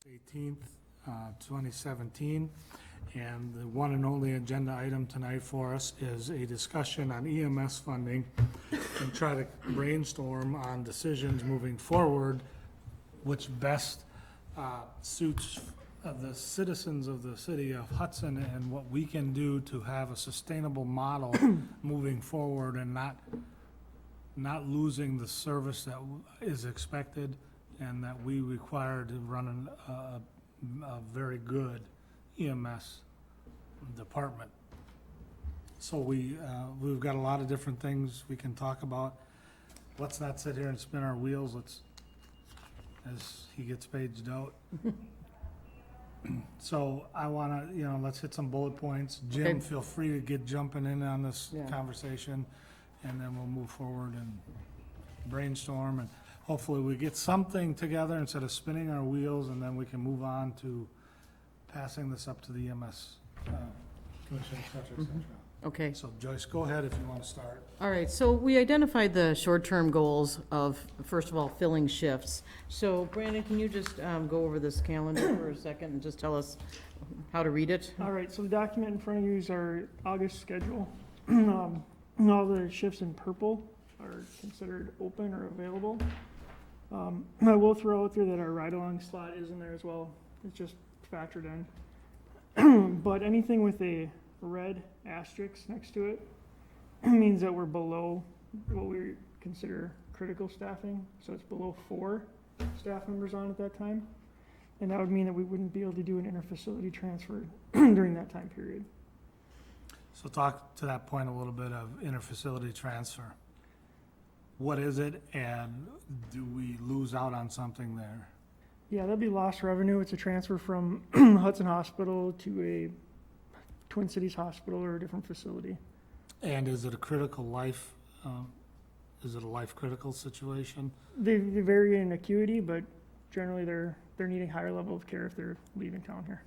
18th, 2017, and the one and only agenda item tonight for us is a discussion on EMS funding and try to brainstorm on decisions moving forward which best suits the citizens of the city of Hudson and what we can do to have a sustainable model moving forward and not losing the service that is expected and that we require to run a very good EMS department. So we've got a lot of different things we can talk about. Let's not sit here and spin our wheels. As he gets paged out. So I wanna, let's hit some bullet points. Jim, Okay. feel free to get jumping in on this Yeah. conversation, and then we'll move forward and brainstorm, and hopefully we get something together instead of spinning our wheels, and then we can move on to passing this up to the EMS commission, et cetera, et cetera. Okay, So Joyce, go ahead if you want to start. all right, so we identified the short-term goals of, first of all, filling shifts. So Brandon, can you just go over this calendar for a second and just tell us how to read it? All right, so the document in front of you is our August schedule. All the shifts in purple are considered open or available. I will throw out there that our ride-along slot is in there as well. It's just factored in. But anything with a red asterisk next to it means that we're below what we consider critical staffing. So it's below 4 staff members on at that time. And that would mean that we wouldn't be able to do an interfacility transfer during that time period. So talk to that point a little bit of interfacility transfer. What is it, and do we lose out on something there? Yeah, that'd be lost revenue. It's a transfer from Hudson Hospital to a Twin Cities Hospital or a different facility. And is it a critical life, is it a life-critical situation? They vary in acuity, but generally they're needing higher level of care if they're leaving town here.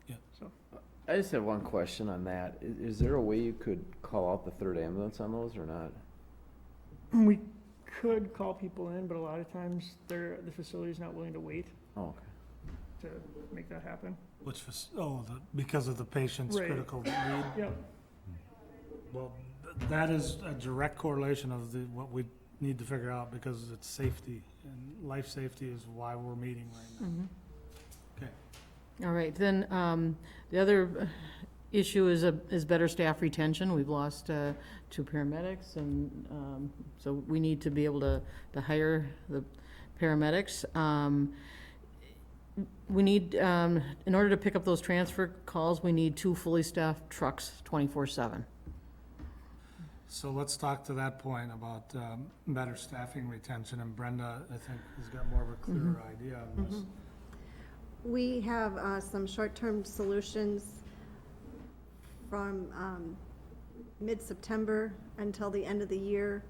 Yeah. So I just have one question on that. Is there a way you could call out the third ambulance on those or not? we could call people in, but a lot of times the facility's not willing to wait Oh, okay. to make that happen. Which was, because of the patient's Right. critical need? Yep. Well, that is a direct correlation of what we need to figure out, because it's safety, and life safety is why we're meeting right now. Okay. All right, then, the other issue is better staff retention. We've lost 2 paramedics, and so we need to be able to hire the paramedics. We need, in order to pick up those transfer calls, we need 2 fully staffed trucks 24/7. So let's talk to that point about better staffing retention, and Brenda, I think, has got more of a clearer idea on this. We have some short-term solutions from mid-September until the end of the year.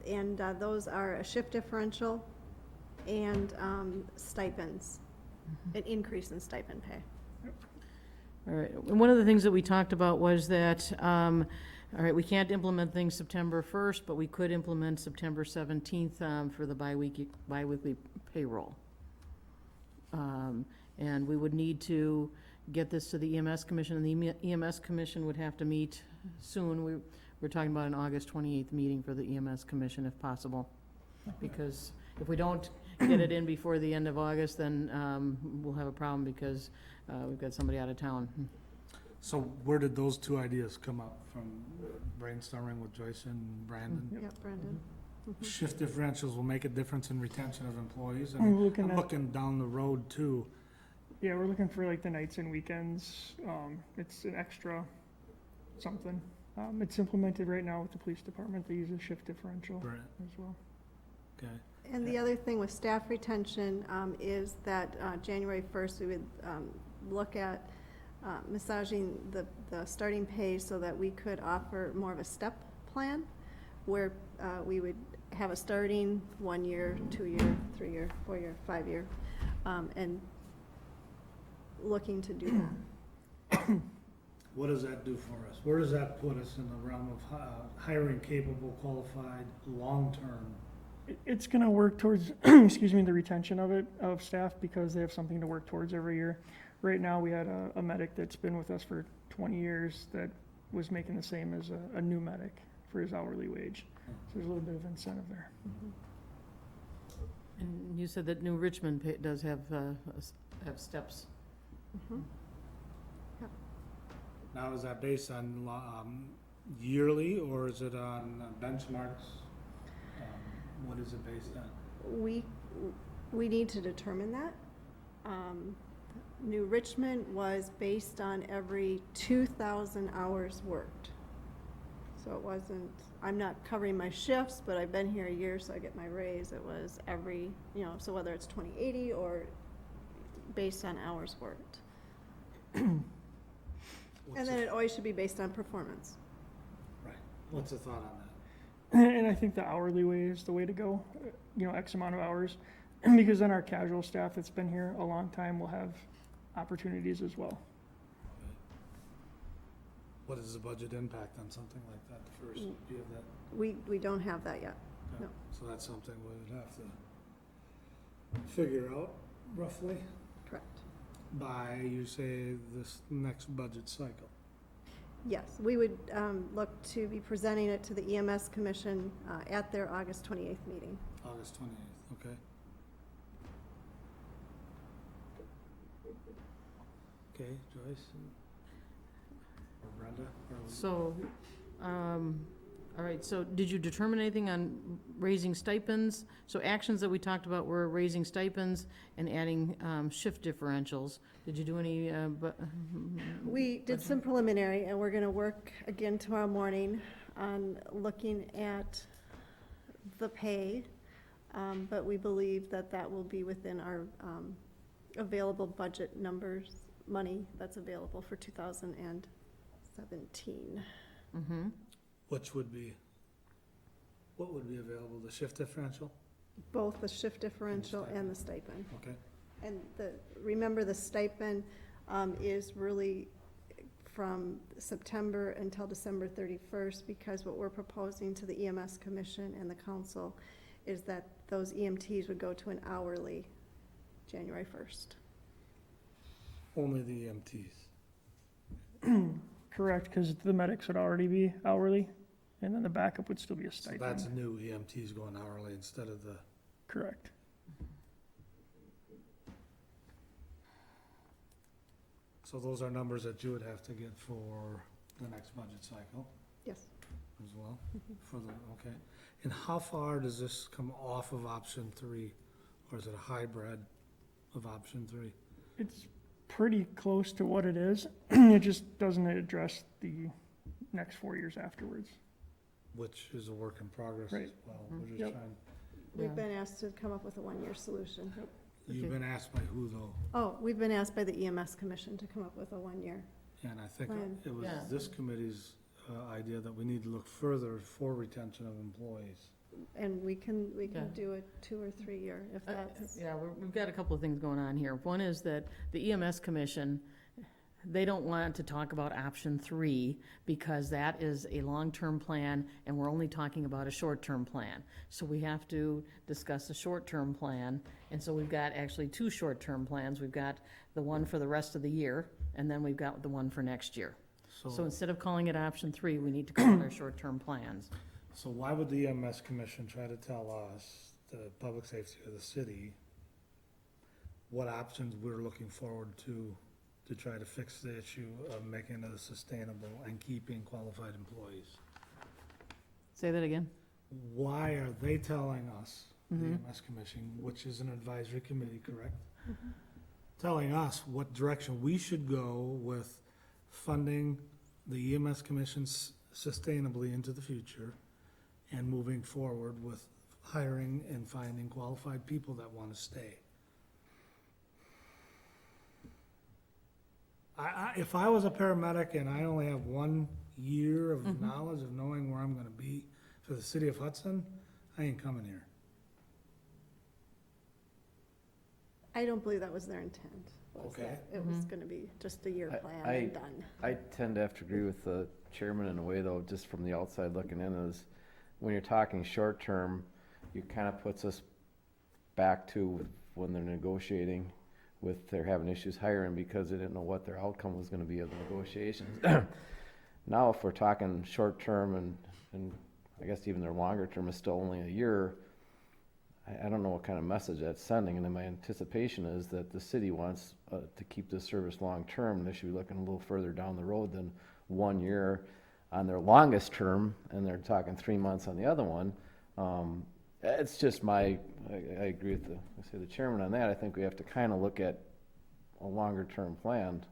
And those are a shift differential and stipends, an increase in stipend pay. All right, and one of the things that we talked about was that, all right, we can't implement things September 1st, but we could implement September 17th for the biweekly payroll. And we would need to get this to the EMS Commission, and the EMS Commission would have to meet soon. We're talking about an August 28th meeting for the EMS Commission if possible. Because if we don't get it in before the end of August, then we'll have a problem because we've got somebody out of town. So where did those 2 ideas come up from? Brainstorming with Joyce and Brandon? Yep, Brendan. Shift differentials will make a difference in retention of employees, We're and looking I'm at, looking down the road too. yeah, we're looking for like the nights and weekends. It's an extra something. It's implemented right now with the police department. They use a shift differential Right. as well. Okay. And the other thing with staff retention is that January 1st, we would look at massaging the starting pay so that we could offer more of a step plan, where we would have a starting 1 year, 2 year, 3 year, 4 year, 5 year, and looking to do that. What does that do for us? Where does that put us in the realm of hiring capable, qualified, long-term It's gonna work towards, excuse me, the retention of staff, because they have something to work towards every year. Right now, we had a medic that's been with us for 20 years that was making the same as a new medic for his hourly wage. So there's a little bit of incentive there. And you said that New Richmond does have have steps. Mhm. Now, is that based on yearly, or is it on benchmarks? What is it based on? We need to determine that. New Richmond was based on every 2,000 hours worked. So it wasn't, I'm not covering my shifts, but I've been here a year, so I get my raise. It was every, so whether it's 2080 or based on hours worked. And then it always should be based on performance. Right. What's the thought on that? And I think the hourly way is the way to go, X amount of hours. Because then our casual staff that's been here a long time will have opportunities as well. What is the budget impact on something like that first? Do you have that? We don't have that yet. Okay. No. So that's something we would have to figure out roughly Correct. by, you say, this next budget cycle. Yes, we would look to be presenting it to the EMS Commission at their August 28th meeting. August 28th, okay. Okay, Joyce or Brenda? Or So, all right, so did you determine anything on raising stipends? So actions that we talked about were raising stipends and adding shift differentials. Did you do any, We did some preliminary, and we're going to work again tomorrow morning on looking at the pay, but we believe that that will be within our available budget numbers, money that's available for 2017. mm-hmm, Which would be, what would be available, the shift differential? Both the shift differential and the stipend. Okay, And remember, the stipend is really from September until December 31st, because what we're proposing to the EMS Commission and the council is that those EMTs would go to an hourly January 1st. only the EMTs. Correct, because the medics would already be hourly, and then the backup would still be a So that's stipend. new EMTs going hourly instead of the, Correct. so those are numbers that you would have to get for the next budget cycle Yes. as well, for the, okay. And how far does this come off of option 3, or is it a hybrid of option 3? It's pretty close to what it is. It just doesn't address the next 4 years afterwards. Which is a work in progress as Right. well. We're just Yep. trying, We've Yeah. been asked to come up with a one-year solution. you've been asked by who though? Oh, we've been asked by the EMS Commission to come up with a one-year. And I think Plan. it was Yeah. this committee's idea that we need to look further for retention of employees. And we can Yeah. do a 2 or 3 year if that's. yeah, we've got a couple of things going on here. One is that the EMS Commission, they don't want to talk about option 3 because that is a long-term plan and we're only talking about a short-term plan. So we have to discuss the short-term plan. And so we've got actually 2 short-term plans. We've got the one for the rest of the year and then we've got the one for next year. So instead of calling it option 3, we need to call it our short-term plans. So why would the EMS Commission try to tell us, the public safety of the city, what options we're looking forward to try to fix the issue of making it sustainable and keeping qualified employees? Say that again? Why are they telling us, the Mhm. EMS Commission, which is an advisory committee, correct? Telling us what direction we should go with funding the EMS Commissions sustainably into the future and moving forward with hiring and finding qualified people that want to stay. If I was a paramedic and I only have 1 year of knowledge of knowing where I'm gonna be for the city of Hudson, I ain't coming here. I don't believe that was their intent. Was Okay. that It was gonna be just a year plan I- and done. I tend to have to agree with the chairman in a way, though, just from the outside looking in, is when you're talking short term, it kind of puts us back to when they're negotiating with, they're having issues hiring because they didn't know what their outcome was gonna be of the negotiations. Now, if we're talking short-term and I guess even their longer term is still only a year, I don't know what kind of message that's sending, and then my anticipation is that the city wants to keep this service long-term, and they should be looking a little further down the road than 1 year on their longest term, and they're talking 3 months on the other one. It's just I agree with the chairman on that. I think we have to kind of look at a longer-term plan,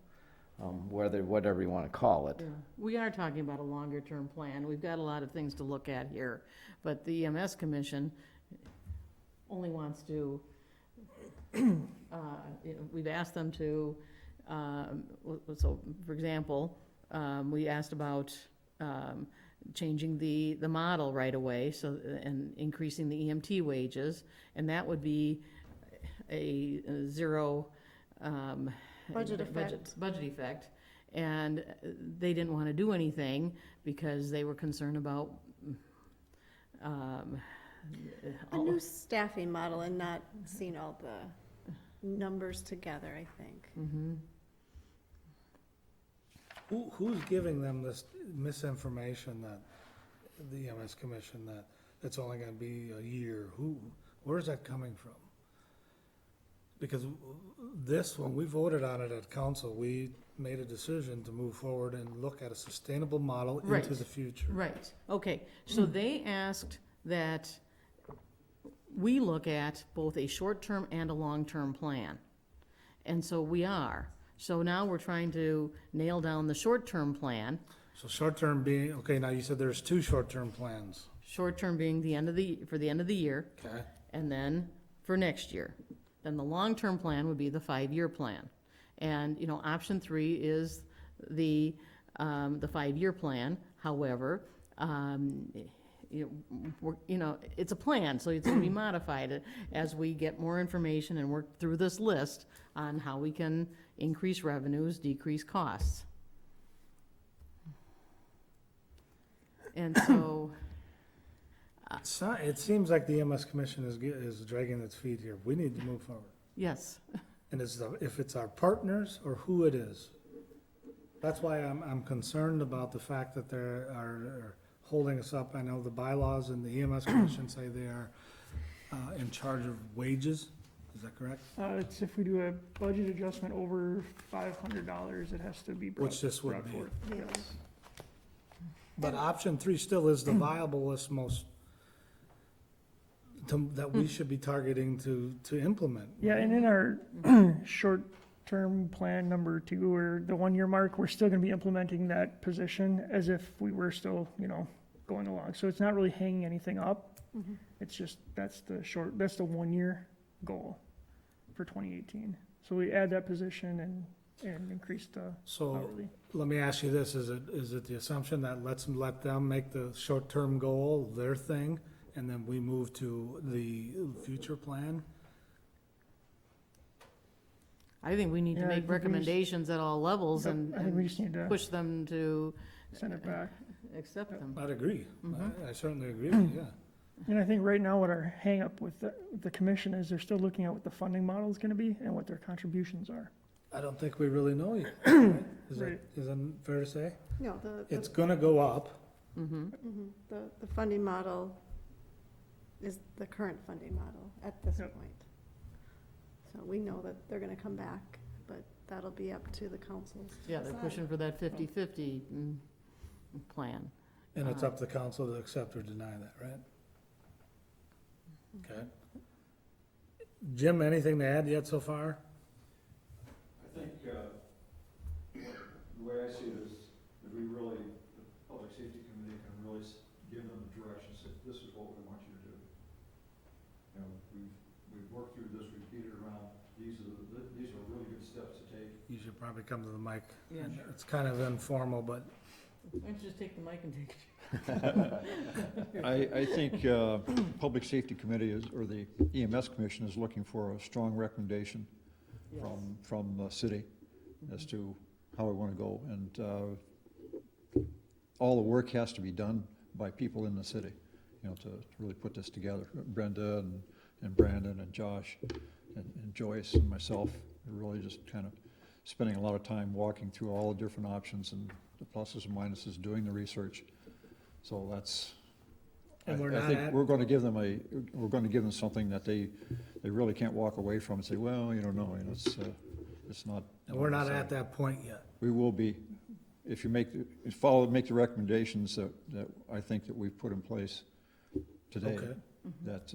whatever you want to call it. Yeah. We are talking about a longer-term plan. We've got a lot of things to look at here, but the EMS Commission only wants to, we've asked them to, so, for example, we asked about changing the model right away, so, and increasing the EMT wages, and that would be a zero Budget effect. budget effect, and they didn't want to do anything because they were concerned about A new staffing model and not seeing all the numbers together, I think. Mhm. Who's giving them this misinformation that, the EMS Commission, that it's only gonna be a year? Where's that coming from? Because this, when we voted on it at council, we made a decision to move forward and look at a sustainable model Right. into the future. Right, okay, so they asked that we look at both a short-term and a long-term plan. And so we are. So now we're trying to nail down the short-term plan, So short-term being, okay, now you said there's 2 short-term plans, short-term being for the end of the year, okay? and then for next year. Then the long-term plan would be the 5-year plan. And, option 3 is the 5-year plan. However, it's a plan, so it's gonna be modified as we get more information and work through this list on how we can increase revenues, decrease costs. And so, It seems like the EMS Commission is dragging its feet here. We need to move forward. yes, And if it's our partners or who it is. That's why I'm concerned about the fact that they are holding us up. I know the bylaws and the EMS Commission say they are in charge of wages. Is that correct? It's if we do a budget adjustment over $500, it has to be brought Which this would brought be. forth. Yeah. Yes. But option 3 still is the viablest, most, that we should be targeting to implement. Yeah, and in our short-term plan number 2, or the 1-year mark, we're still gonna be implementing that position as if we were still, going along. So it's not really hanging anything up. Mhm. It's just, that's the 1-year goal for 2018. So we add that position and increase the So hourly. let me ask you this, is it the assumption that let them make the short-term goal their thing, and then we move to the future plan? I think we need to Yeah, I make think we just- recommendations at all levels Yep, and I think we just need to push them to send it back. accept them. I'd agree. Mhm. I certainly agree with you, yeah. And I think right now what our hang-up with the commission is they're still looking at what the funding model is gonna be and what their contributions are. I don't think we really know yet. Right? Is Right. that fair to say? No, It's gonna go up. Mm-hmm. the funding model is the current funding model at this Yep. point. So we know that they're gonna come back, but that'll be up to the council. to Yeah, they're decide. pushing for that 50/50 plan. And it's up to the council to accept or deny that, right? Okay. Jim, anything to add yet so far? I think, the way I see it is, that we really, the Public Safety Committee can really give them the direction, say, this is what we want you to do. We've worked through this, we've beat it around, these are really good steps to take. You should probably come to the mic. Yeah. It's kind of informal, but Why don't you just take the mic and take it? I think Public Safety Committee or the EMS Commission is looking for a strong recommendation from the city as to how we want to go. And all the work has to be done by people in the city. you know, to really put this together. Brenda and Brandon and Josh and Joyce and myself are really just kind of spending a lot of time walking through all the different options and the pluses and minuses, doing the research. So that's, And we're I not think at- we're gonna give them something that they really can't walk away from and say, well, you know, no, you know, it's not. And we're not at that point yet. We will be, if you make the recommendations that I think that we've put in place today. Okay. That,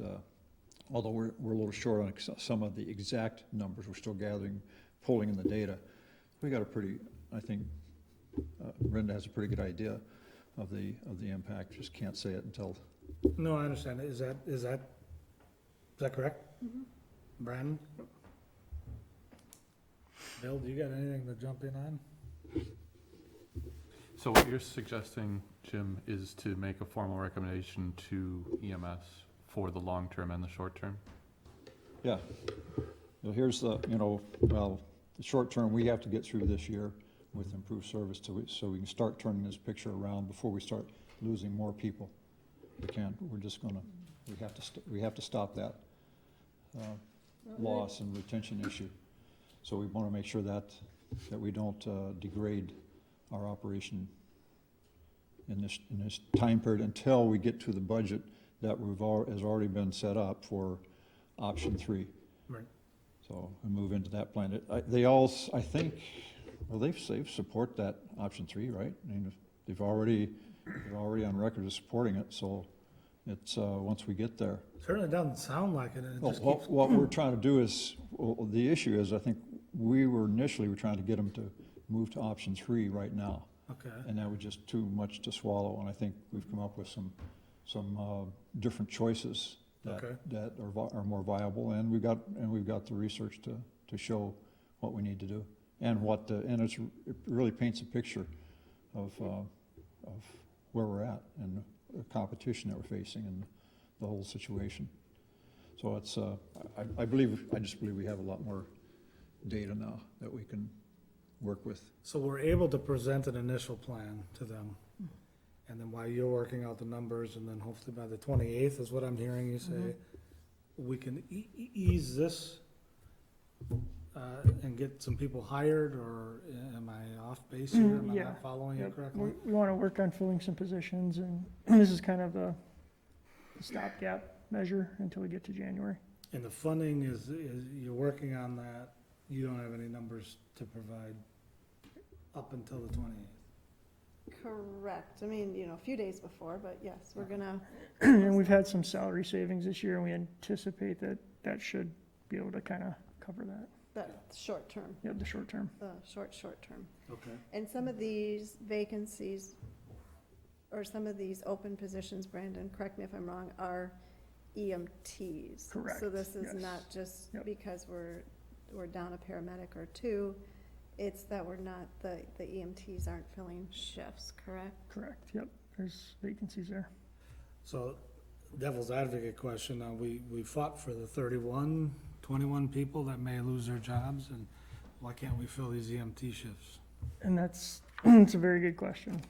although we're a little short on some of the exact numbers, we're still pulling in the data. We got a pretty, I think, Brenda has a pretty good idea of the impact, just can't say it until. No, I understand. Is that correct? Brandon? Bill, do you got anything to jump in on? So what you're suggesting, Jim, is to make a formal recommendation to EMS for the long term and the short term? Yeah. Well, here's the, the short term, we have to get through this year with improved service so we can start turning this picture around before we start losing more people. We have to stop that loss and retention issue. So we want to make sure that we don't degrade our operation in this time period until we get to the budget that has already been set up for option 3. Right. So we move into that plan. They all, I think, well, they've support that option 3, right? I mean, they're already on record as supporting it, so it's, once we get there. Certainly doesn't sound like it, and it just keeps. What we're trying to do is, the issue is, I think we were trying to get them to move to option 3 right now. Okay. And that was just too much to swallow, and I think we've come up with some different choices that are more viable, and we've got the research to show what we need to do, and it really paints a picture of where we're at and the competition that we're facing and the whole situation. So it's I just believe we have a lot more data now that we can work with. So we're able to present an initial plan to them, and then while you're working out the numbers, and then hopefully by the 28th is what I'm hearing you say, we can ease this and get some people hired, or am I off base here? Am I Yeah. not following you Yep. correctly? We want to work on filling some positions, and this is kind of a stopgap measure until we get to January. And the funding is you're working on that, you don't have any numbers to provide up until the 28th? Correct. I mean, a few days before, but yes, we're gonna, And we've had some salary savings this year, and we anticipate that should be able to kind of cover that. the short term, Yep, the short term. the short term. Okay. And some of these vacancies, or some of these open positions, Brandon, correct me if I'm wrong, are EMTs. Correct, So this is yes. not just Yep. because we're down a paramedic or 2, it's that we're not, the EMTs aren't filling shifts, correct? Correct, yep. There's vacancies there. So devil's advocate question, we fought for the 21 people that may lose their jobs, and why can't we fill these EMT shifts? And it's a very good question.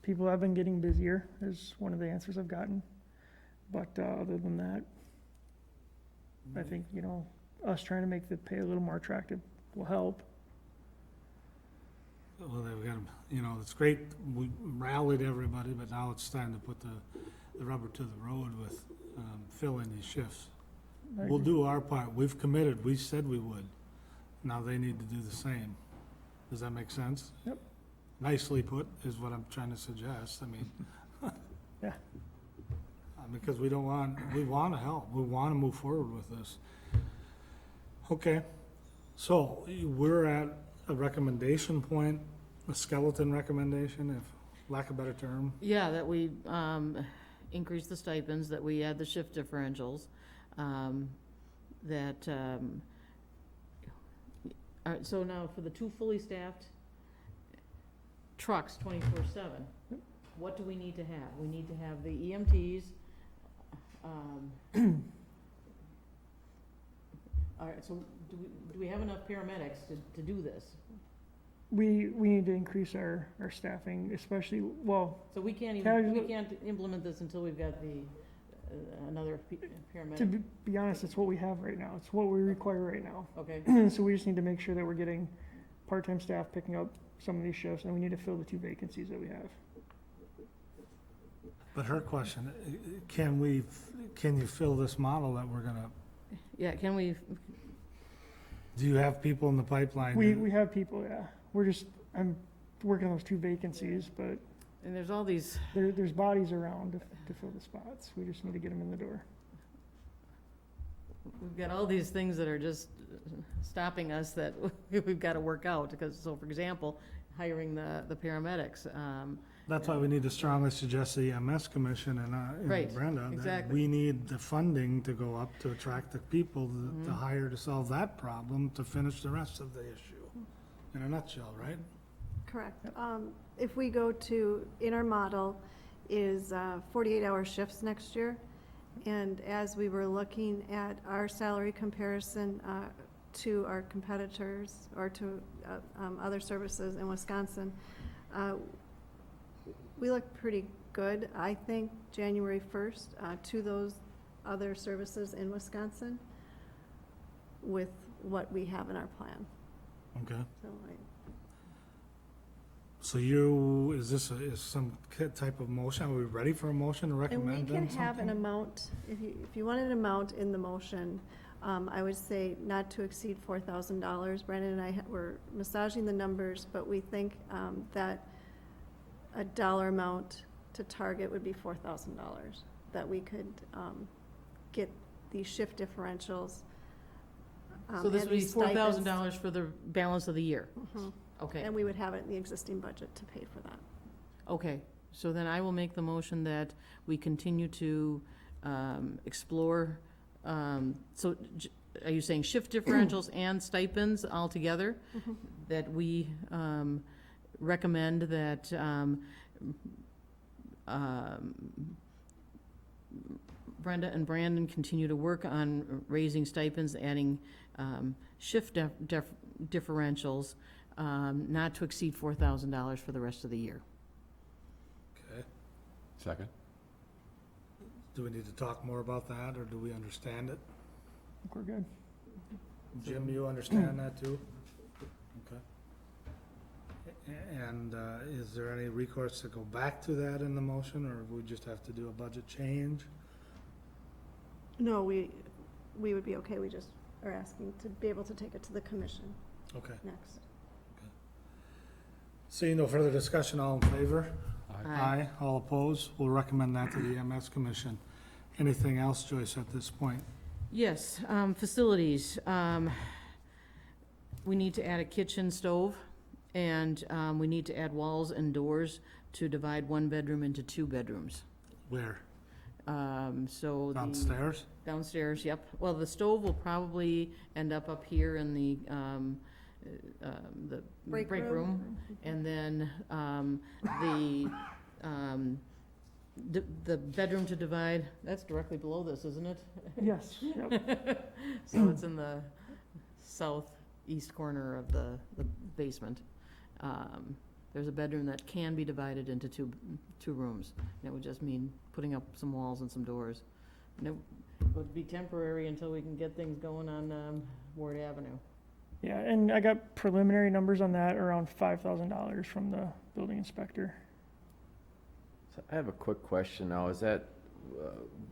People have been getting busier, is one of the answers I've gotten. But other than that, I think, us trying to make the pay a little more attractive will help. Well, they've got, it's great, we rallied everybody, but now it's time to put the rubber to the road with filling these shifts. I We'll agree. do our part, we've committed, we said we would. Now they need to do the same. Does that make sense? Yep. Nicely put, is what I'm trying to suggest, I mean. Yeah. Because we want to help, we want to move forward with this. Okay, so we're at a recommendation point, a skeleton recommendation, if lack of a better term. Yeah, that we increase the stipends, that we add the shift differentials, that, all right, so now for the 2 fully staffed trucks 24/7, what do we need to have? We need to have the EMTs. All right, so do we have enough paramedics to do this? we need to increase our staffing, especially, well, So we can't Casual- we can't implement this until we've got the, another to paramedic. be honest, it's what we have right now. It's what we require right now. Okay, So we just need to make sure that we're getting part-time staff picking up some of these shifts, and we need to fill the 2 vacancies that we have. But her question, can you fill this model that we're gonna, yeah, can we, do you have people in the pipeline? We have people, yeah. I'm working on those 2 vacancies, but and there's all these, there's bodies around to fill the spots. We just need to get them in the door. we've got all these things that are just stopping us that we've got to work out, because, so for example, hiring the paramedics, That's why we need to strongly suggest the EMS commission and Right, Brenda, that exactly. we need the funding to go up to attract the people to hire to solve that problem, to finish the rest of the issue. In a nutshell, right? Correct. If we go to, in our model, is 48-hour shifts next year. And as we were looking at our salary comparison to our competitors or to other services in Wisconsin, we look pretty good, I think, January 1st, to those other services in Wisconsin with what we have in our plan. Okay. So So is this some type of motion? Are we ready for a motion to And we recommend can then have an something? amount, if you want an amount in the motion, I would say not to exceed $4,000. Brandon and I were massaging the numbers, but we think that a dollar amount to target would be $4,000, that we could get these shift differentials. so this and would be these stipends. $4,000 for the balance of the year. Mhm. Okay. And we would have it in the existing budget to pay for that. Okay, so then I will make the motion that we continue to explore, are you saying shift differentials and stipends altogether? Mhm. That we recommend that Brenda and Brandon continue to work on raising stipends, adding shift differentials, not to exceed $4,000 for the rest of the year. Okay. Second? Do we need to talk more about that, or do we understand it? I think we're good. Jim, you understand that too? Okay. And is there any recourse to go back to that in the motion, or we just have to do a budget change? No, we would be okay. We just are asking to be able to take it to the commission Okay. next. Seeing no further discussion, all in favor? Aye. All opposed? We'll recommend that to the EMS commission. Anything else, Joyce, at this point? Yes, facilities. We need to add a kitchen stove, and we need to add walls and doors to divide 1 bedroom into 2 bedrooms. Where? So the. Downstairs? Downstairs, yep. Well, the stove will probably end up here in the Break break room. room. And then the bedroom to divide, that's directly below this, isn't it? Yes, yep. So it's in the southeast corner of the basement. There's a bedroom that can be divided into two rooms. And it would just mean putting up some walls and some doors. And it would be temporary until we can get things going on Ward Avenue. Yeah, and I got preliminary numbers on that, around $5,000 from the building inspector. So I have a quick question now. Is that,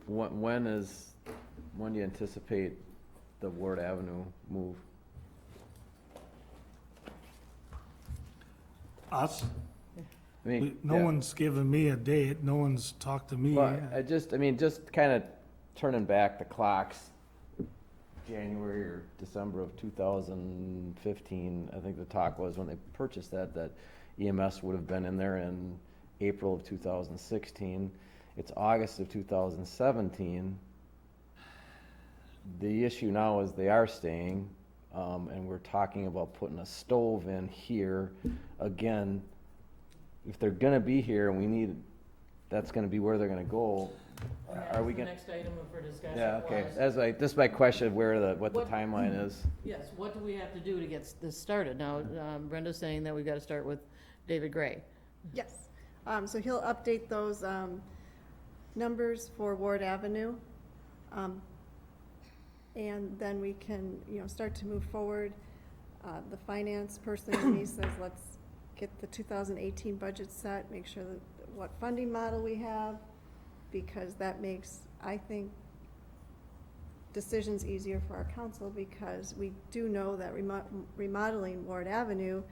when do you anticipate the Ward Avenue move? Us? I mean, No yeah. one's given me a date, no one's talked to me. Well, just kind of turning back the clocks, January or December of 2015, I think the talk was when they purchased that EMS would have been in there in April of 2016. It's August of 2017. The issue now is they are staying, and we're talking about putting a stove in here. Again, if they're gonna be here and that's gonna be where they're gonna go, Are we The gonna? next item for discussion Yeah, okay, was- that's like, this is my question, what the What- timeline is. Yes, what do we have to do to get this started? Now, Brenda's saying that we've got to start with David Gray. Yes, so he'll update those, numbers for Ward Avenue. And then we can, start to move forward. The finance person in me says, let's get the 2018 budget set, make sure that what funding model we have, because that makes, I think, decisions easier for our council, because we do know that remodeling Ward Avenue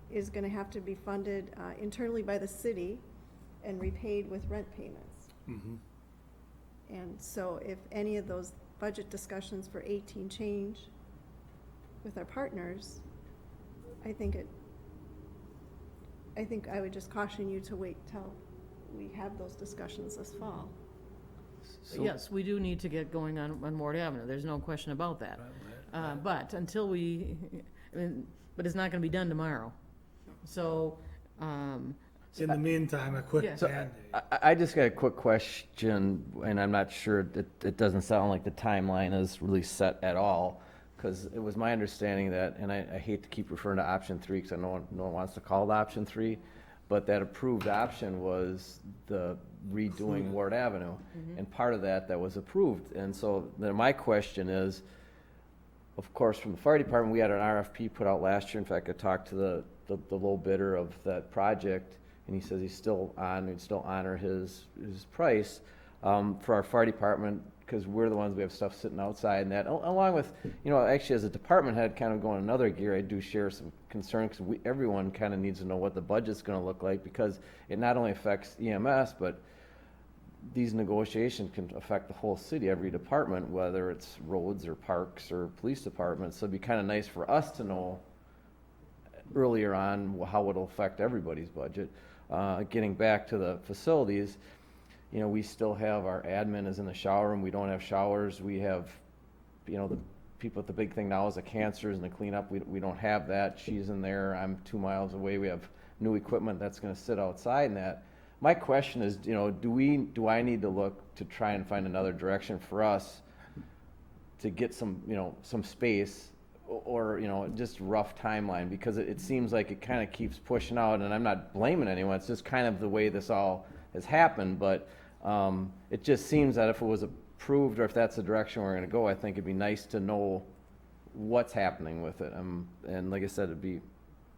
is gonna have to be funded internally by the city and repaid with rent payments. Mhm. And so if any of those budget discussions for 18 change with our partners, I think I would just caution you to wait till we have those discussions this fall. So- Yes, we do need to get going on Ward Avenue, there's no question about that. But until but it's not gonna be done tomorrow. So, In the meantime, a quick Yeah. So, Band-Aid. I just got a quick question, and I'm not sure, it doesn't sound like the timeline is really set at all, because it was my understanding that, and I hate to keep referring to option 3, because I know no one wants to call it option 3, but that approved option was the redoing Ward Avenue, and part of that was approved. And so then my question is, of course, from the fire department, we had an RFP put out last year. In fact, I talked to the low bidder of that project, and he says he'd still honor his price for our fire department, because we're the ones, we have stuff sitting outside and that, along with, actually as a department head, kind of going another gear, I do share some concern, because everyone kind of needs to know what the budget's gonna look like, because it not only affects EMS, but these negotiations can affect the whole city, every department, whether it's roads or parks or police departments. So it'd be kind of nice for us to know earlier on how it'll affect everybody's budget. Getting back to the facilities, we still have our admin is in the shower room. We don't have showers. We have, the people, the big thing now is the cancers and the cleanup. We don't have that. She's in there. I'm 2 miles away. We have new equipment that's going to sit outside and that. My question is, do I need to look to try and find another direction for us to get some, some space, or, just rough timeline? Because it seems like it kind of keeps pushing out, and I'm not blaming anyone. It's just kind of the way this all has happened. But it just seems that if it was approved, or if that's the direction we're going to go, I think it'd be nice to know what's happening with it. And like I said, it'd be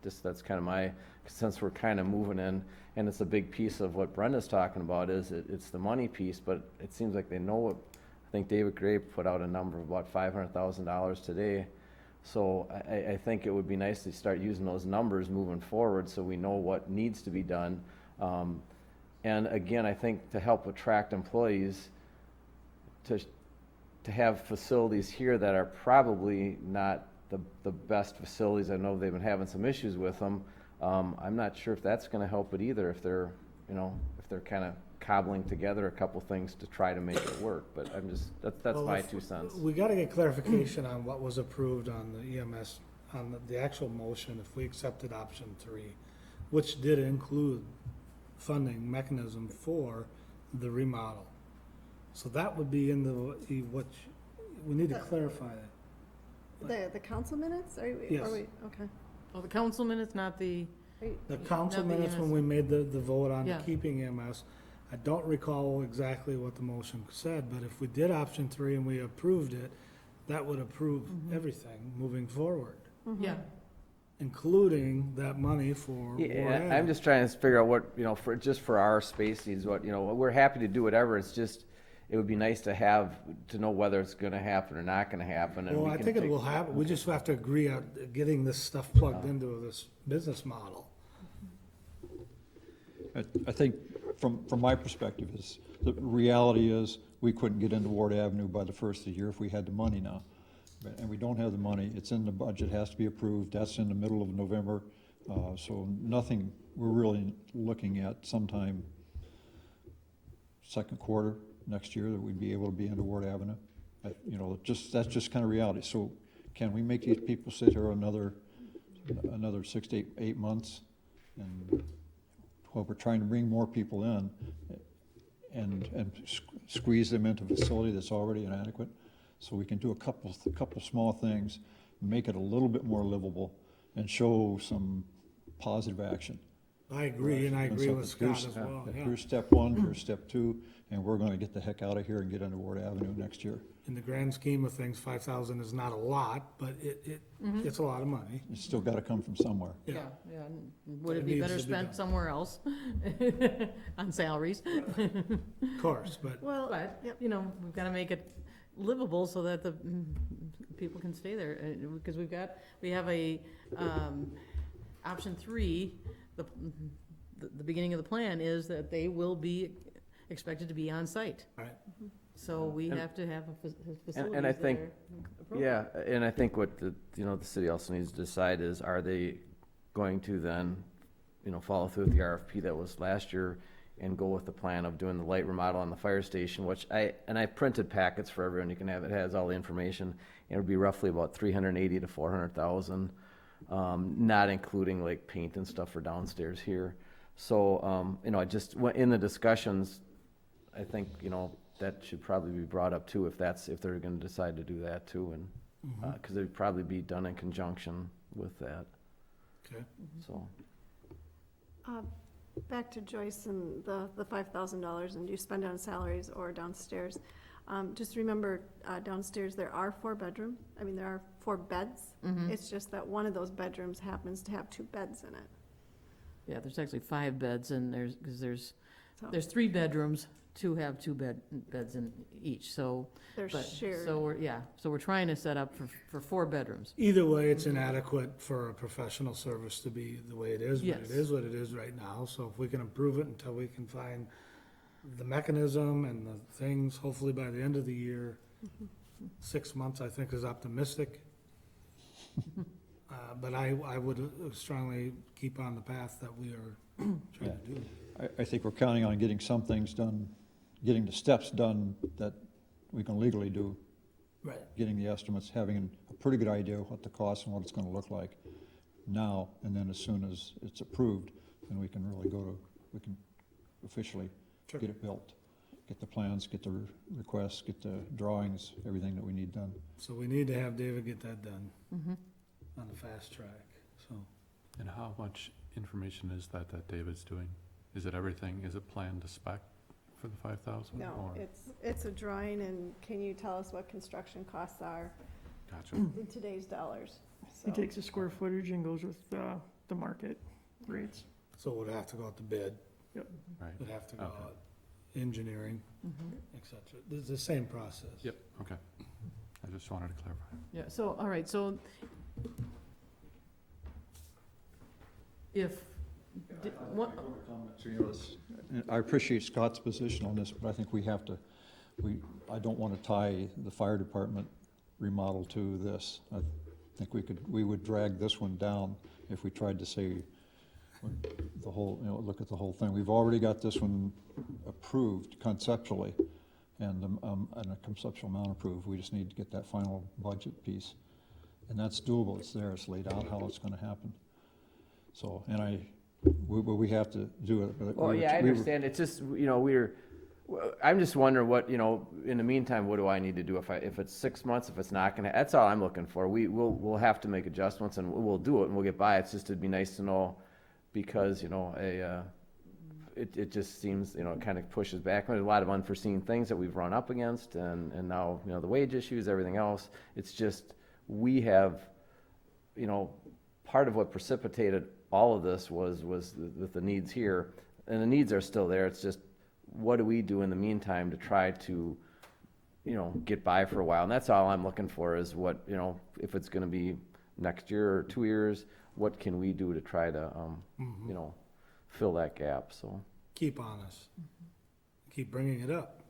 just, that's kind of my, since we're kind of moving in, and it's a big piece of what Brenda's talking about, is it's the money piece, but it seems like they know it. I think David Gray put out a number of about $500,000 today. So I think it would be nice to start using those numbers moving forward, so we know what needs to be done. And again, I think to help attract employees, to have facilities here that are probably not the best facilities. I know they've been having some issues with them. I'm not sure if that's gonna help it either, if they're kind of cobbling together a couple things to try to make it work. But that's Well, my if- 2 cents. We gotta get clarification on what was approved on the EMS, on the actual motion, if we accepted option 3, which did include funding mechanism for the remodel. So that would be in we need to clarify that. The council minutes, Yes. okay. oh, the council minutes, not the, The council Not the minutes, when EMS. we made the vote on Yeah. keeping EMS, I don't recall exactly what the motion said, but if we did option 3 and we approved it, that would approve everything moving forward, yeah. including that money for. Yeah, Ward I'm Ave. just trying to figure out what, for our space needs, we're happy to do whatever. It's just, it would be nice to know whether it's gonna happen or not gonna happen. And Well, we I can think it take- will happen, we just have to agree on getting this stuff plugged into this business model. I think from my perspective is, the reality is, we couldn't get into Ward Avenue by the first of the year if we had the money now. And we don't have the money, it's in the budget, has to be approved, that's in the middle of November. So nothing, we're really looking at sometime second quarter next year that we'd be able to be into Ward Avenue. That's just kind of reality. So can we make these people sit here another 6 to 8 months? And while we're trying to bring more people in, squeeze them into a facility that's already inadequate. So we can do a couple small things, make it a little bit more livable, and show some positive action. I agree, and I agree with Scott as well, yeah. Here's step one, here's step two, and we're gonna get the heck out of here and get into Ward Avenue next year. In the grand scheme of things, 5,000 is not a lot, but it's a lot of money. It's still gotta come from somewhere. Yeah, yeah. Would It it be needs better to be spent done. somewhere else on salaries? Of course, but Well, But, yep. you know, we've got to make it livable so that the people can stay there. Because we have a, option 3, the beginning of the plan is that they will be expected to be on site. Right. So we And- have to have facilities and I that think- are appropriate. Yeah, and I think what the city also needs to decide is, are they going to then, follow through with the RFP that was last year and go with the plan of doing the light remodel on the fire station, which I printed packets for everyone, you can have, it has all the information. It would be roughly about 380 to 400,000, not including like paint and stuff for downstairs here. So, in the discussions, I think, that should probably be brought up too, if they're gonna decide to do that too, and, cause it'd probably be done in conjunction with that, Okay. so. Back to Joyce and the $5,000, and do you spend it on salaries or downstairs? Just remember, downstairs, there are 4 bedrooms, there are 4 beds. Mhm. It's just that one of those bedrooms happens to have 2 beds in it. Yeah, there's actually 5 beds and there's So 3 bedrooms, 2 have 2 beds in each, so. they're But, shared. so we're trying to set up for 4 bedrooms. Either way, it's inadequate for a professional service to be the way it is, but Yes. it is what it is right now. So if we can improve it until we can find the mechanism and the things, hopefully by the end of the year, 6 months, I think, is optimistic. But I would strongly keep on the path that we are trying to do. I think we're counting on getting some things done, getting the steps done that we can legally do, Right. getting the estimates, having a pretty good idea of what the cost and what it's gonna look like now, and then as soon as it's approved, then we can really we can officially Sure. get it built, get the plans, get the requests, get the drawings, everything that we need done. So we need to have David get that done Mhm. on the fast track, so. And how much information is that David's doing? Is it everything, is it planned to spec for the 5,000? No, it's a drawing, and can you tell us what construction costs are Gotcha, in today's dollars? He So- takes the square footage and goes with the market rates. So it would have to go out to bid, right, it'd have to go Okay. out engineering, Mhm. et cetera. It's the same process. yep, okay. I just wanted to clarify. Yeah, so, all right, so if, what, So, I appreciate Scott's position on this, but I think we have to, I don't want to tie the fire department remodel to this. I think we would drag this one down if we tried to say the whole, look at the whole thing. We've already got this one approved conceptually, and a conceptual amount approved. We just need to get that final budget piece. And that's doable, it's there, it's laid out how it's gonna happen. So, we have to do it. but Well, we were- yeah, I we were- understand, it's just, I'm just wondering what, in the meantime, what do I need to do if it's 6 months, if it's not gonna, that's all I'm looking for. We'll have to make adjustments and we'll do it and we'll get by. It's just, it'd be nice to know, because, it just seems, it kind of pushes back. There's a lot of unforeseen things that we've run up against, and now, the wage issues, everything else. It's just, we have, part of what precipitated all of this was with the needs here, and the needs are still there. It's just, what do we do in the meantime to try to, get by for a while? And that's all I'm looking for, is what, if it's gonna be next year or 2 years, what can we do to try to, fill that gap, so. Keep on us. Keep bringing it up,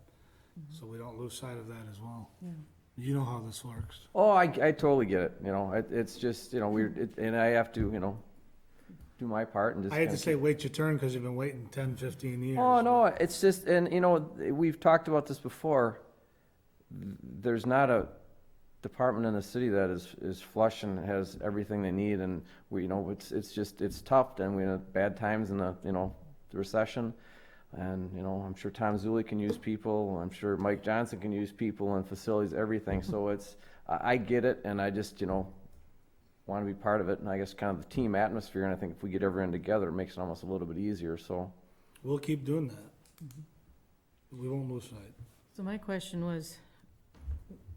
so we don't lose sight of that as well. yeah. You know how this works. Oh, I totally get it, it's just, and I have to, do my part and just. I hate to kinda say wait your turn, because you've been waiting 10, 15 years. Oh, no, it's just, and we've talked about this before. There's not a department in the city that is flush and has everything they need, and it's tough, and we had bad times in the recession. And, you know, I'm sure Tom Zulli can use people, I'm sure Mike Johnson can use people and facilities, everything, so it's, I get it, and I just, you know, want to be part of it, and I guess kind of the team atmosphere, and I think if we get everyone together, it makes it almost a little bit easier, so. We'll keep doing that. We won't lose sight. So my question was,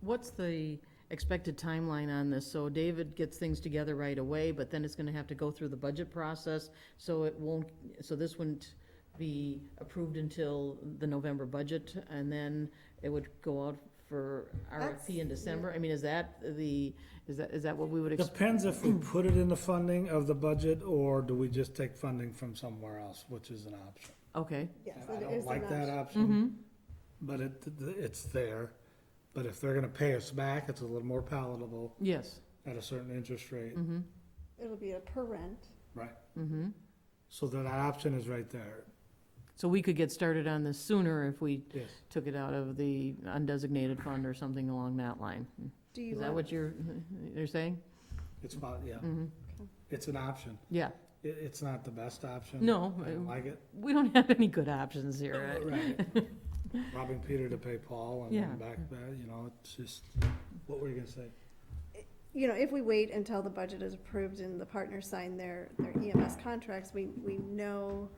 what's the expected timeline on this? So David gets things together right away, but then it's gonna have to go through the budget process, so it won't, so this wouldn't be approved until the November budget, and then it would go out for RFP in December? I mean, is that what we would expect? Depends if we put it in the funding of the budget, or do we just take funding from somewhere else, which is an option. Okay. Yes, I it don't is an like that option. option, but it's there. But if they're gonna pay us back, it's a little more palatable Yes. at a certain interest rate. Mm-hmm. It'll be a per rent. Right. Mm-hmm. So that option is right there. So we could get started on this sooner if we Yes. took it out of the undesignated fund or something along that line. Do you Is that want, what you're saying? It's about, yeah, Mm-hmm. it's an option. Yeah. It's not the best option. No, I don't like it. we don't have any good options here. Right. Robbing Peter to pay Paul and Yeah. then back, you know, it's just, what were you gonna say? you know, if we wait until the budget is approved and the partners sign their EMS contracts, we know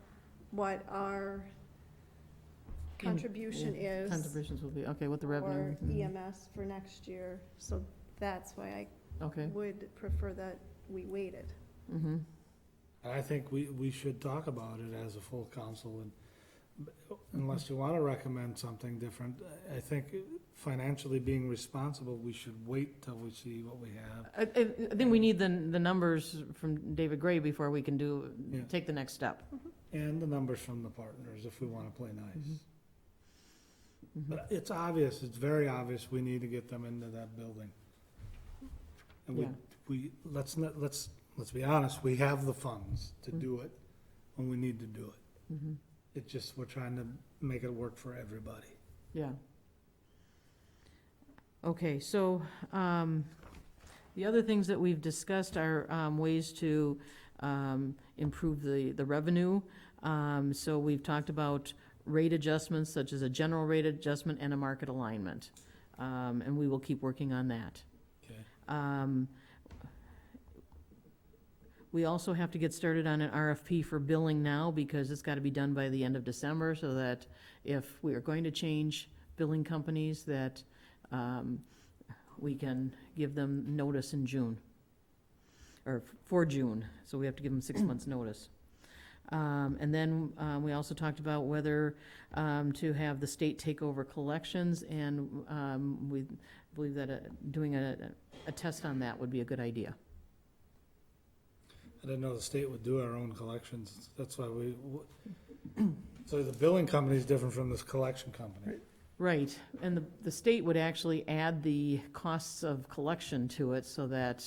what our contribution is Contributions will be, okay, what the for revenue. Mhm. EMS for next year. So that's why I Okay. would prefer that we waited. Mm-hmm. And I think we should talk about it as a full council, and unless you wanna recommend something different, I think financially being responsible, we should wait till we see what we have. I think we need the numbers from David Gray before we can Yeah. take the next step. And the numbers from the partners, if we wanna play nice. Mhm. But it's obvious, it's very obvious, we need to get them into that building. And Yeah. let's be honest, we have the funds to do it when we need to do it. Mhm. It's just, we're trying to make it work for everybody. Yeah. Okay, so, the other things that we've discussed are, ways to, improve the revenue. So we've talked about rate adjustments, such as a general rate adjustment and a market alignment. And we will keep working on that. Okay. We also have to get started on an RFP for billing now, because it's gotta be done by the end of December, so that if we are going to change billing companies, that, we can give them notice in June, or for June, so we have to give them 6 months' notice. And then, we also talked about whether, to have the state take over collections, and, we believe that, doing a test on that would be a good idea. I didn't know the state would do our own collections, that's why so the billing company is different from this collection company. Right, and the state would actually add the costs of collection to it, so that,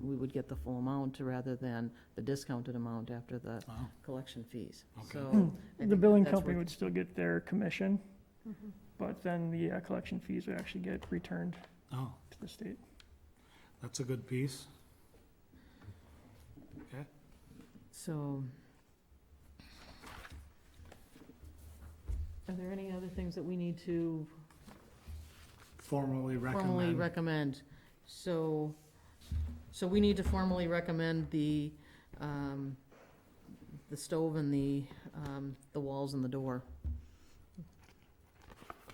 we would get the full amount rather than the discounted amount after the Wow. collection fees. Okay. So I The think billing that's company where- would still get their commission, Mhm. but then the collection fees would actually get returned Oh, to the state. that's a good piece. Okay. So, are there any other things that we need to Formally formally recommend. recommend? So we need to formally recommend the stove and the walls and the door. Is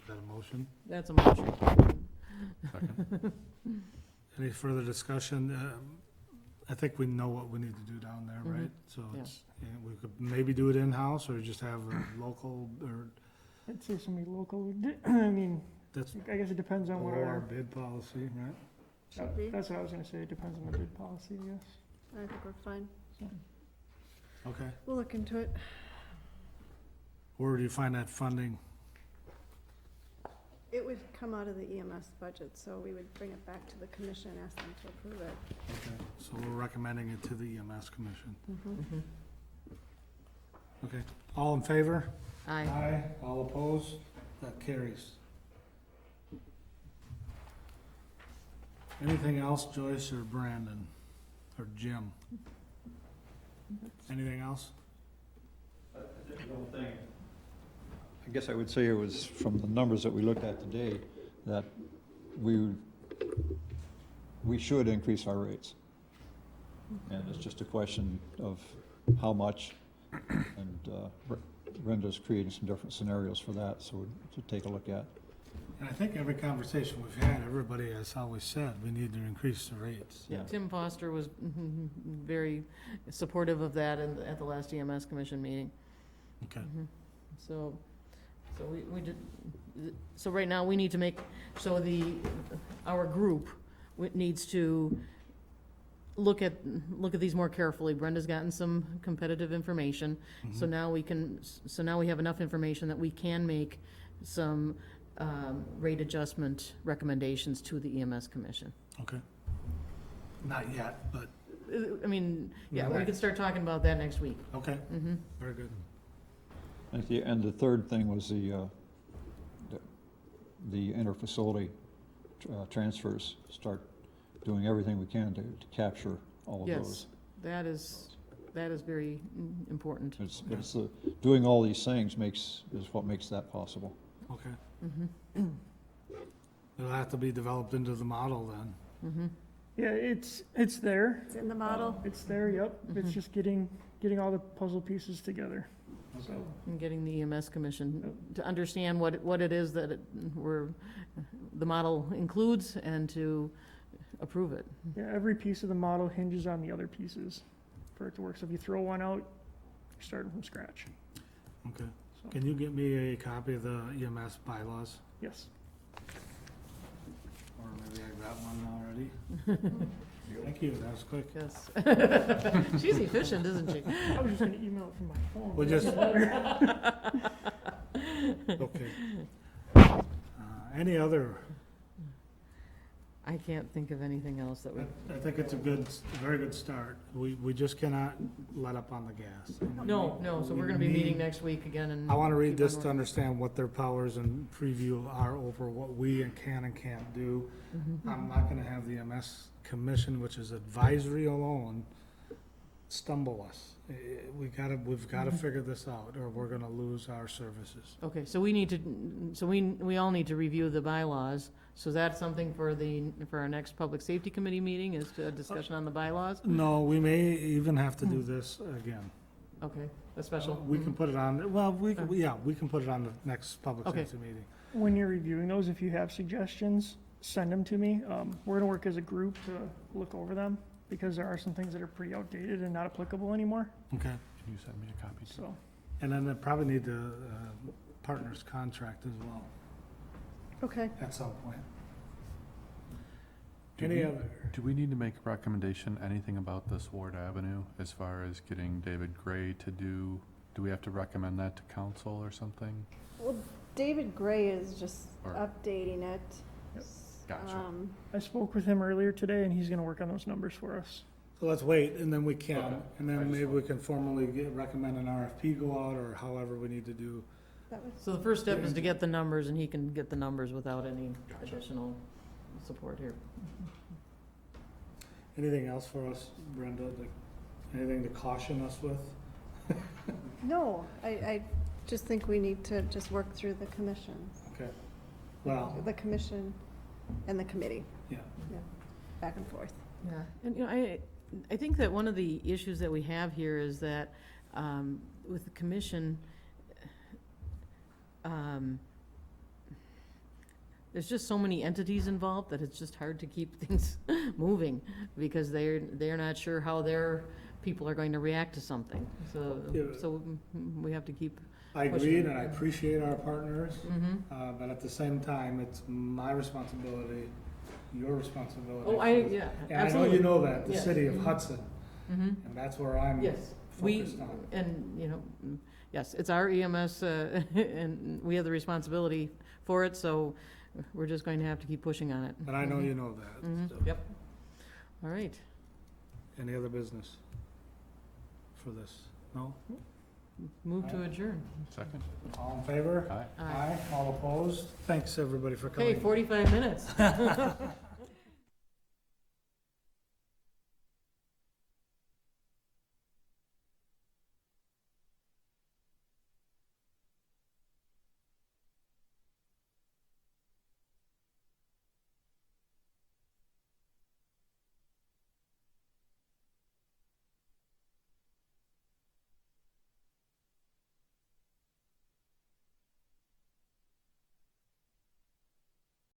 that a motion? That's a motion. Second. Any further discussion? I think we know what we need to do down there, Mhm. right? So Yeah. it's, we could maybe do it in-house, or just have a local, or I'd say somebody local, I mean, that's I guess it depends on what below our our, bid policy, right? Should be. that's what I was gonna say, it depends on the bid policy, I guess. I think we're fine. Okay. We'll look into it. Where do you find that funding? It would come out of the EMS budget, so we would bring it back to the commission and ask them to approve it. Okay, so we're recommending it to the EMS commission. Mhm. Okay, all in favor? Aye. All opposed? That carries. Anything else, Joyce or Brandon, or Jim? Anything else? I think the whole thing, I guess I would say it was from the numbers that we looked at today, that we should increase our rates. And it's just a question of how much, and Brenda's creating some different scenarios for that, so to take a look at. And I think every conversation we've had, everybody has always said, we need to increase the rates. Yeah. Tim Foster was very supportive of that at the last EMS commission meeting. Okay. So we did, so right now, we need to make, so our group needs to look at these more carefully. Brenda's gotten some competitive information, so now we have enough information that we can make some rate adjustment recommendations to the EMS commission. Okay. Not yet, but, I mean, yeah, we Right. could start talking about that next week. okay, Mm-hmm. very good. And the third thing was the interfacility transfers, start doing everything we can to capture all of Yes, those. that is very important. But it's doing all these things is what makes that possible. Okay. Mm-hmm. It'll have to be developed into the model then. Mm-hmm. Yeah, it's there. It's in the model. It's there, yep. It's Mhm. just getting all the puzzle pieces together. So, And getting the EMS commission to understand what it is that the model includes and to approve it. yeah, every piece of the model hinges on the other pieces for it to work. So if you throw one out, you're starting from scratch. Okay. So, Can you get me a copy of the EMS bylaws? yes. Or maybe I got one already? Thank you, that was quick. Yes. She's efficient, isn't she? I was just gonna email it from my phone. We'll just- Better. Okay. Any other? I can't think of anything else that would, I think it's a very good start. We just cannot let up on the gas. no, so we're gonna be meeting next week again and. I want to read keep this on to understand what their powers and preview are over what we can and can't do. Mhm. I'm not gonna have the MS commission, which is advisory alone, stumble us. We've gotta figure this out, or we're gonna lose our services. Okay, so we all need to review the bylaws. So is that something for our next public safety committee meeting, is a discussion on the bylaws? No, we may even have to do this again. Okay, a special. We can put it on, well, we can put it on the next public Okay. safety meeting. When you're reviewing those, if you have suggestions, send them to me. We're gonna work as a group to look over them, because there are some things that are pretty outdated and not applicable anymore, Okay. Can you send me a copy? so. And then they probably need the partner's contract as well, Okay. at some point. Do Any we- other? Do we need to make a recommendation, anything about this Ward Avenue, as far as getting David Gray to do we have to recommend that to council or something? Well, David Gray is just Or- updating it. Yep. Gotcha. I spoke with him earlier today, and he's gonna work on those numbers for us. So let's wait, and then we can, Okay. and I then just maybe we can formally recommend an RFP go out, or however we need to do. That was, So the first step is to get the numbers, and he can get the numbers without any Gotcha. additional support here. Anything else for us, Brenda? Anything to caution us with? no, I just think we need to just work through the commissions, Okay. Well, the commission and the committee, yeah. back and forth. Yeah, and I think that one of the issues that we have here is that with the commission, there's just so many entities involved that it's just hard to keep things moving, because they're not sure how their people are going to react to something. Yeah. So we have to keep. I agree, and I appreciate our partners, Mhm. but at the same time, it's my responsibility, your responsibility. Oh, yeah, And I know absolutely. you know that, the Yes. city of Hudson, Mhm. and that's where I'm Yes, focused on. and, yes, it's our EMS, and we have the responsibility for it, so we're just going to have to keep pushing on it. But I know you know that. Mhm. so. Yep. All right. Any other business for this? No? Move to adjourn. Second? All in favor? Aye. Aye. All opposed? Thanks, everybody, for Okay, coming. 45 minutes.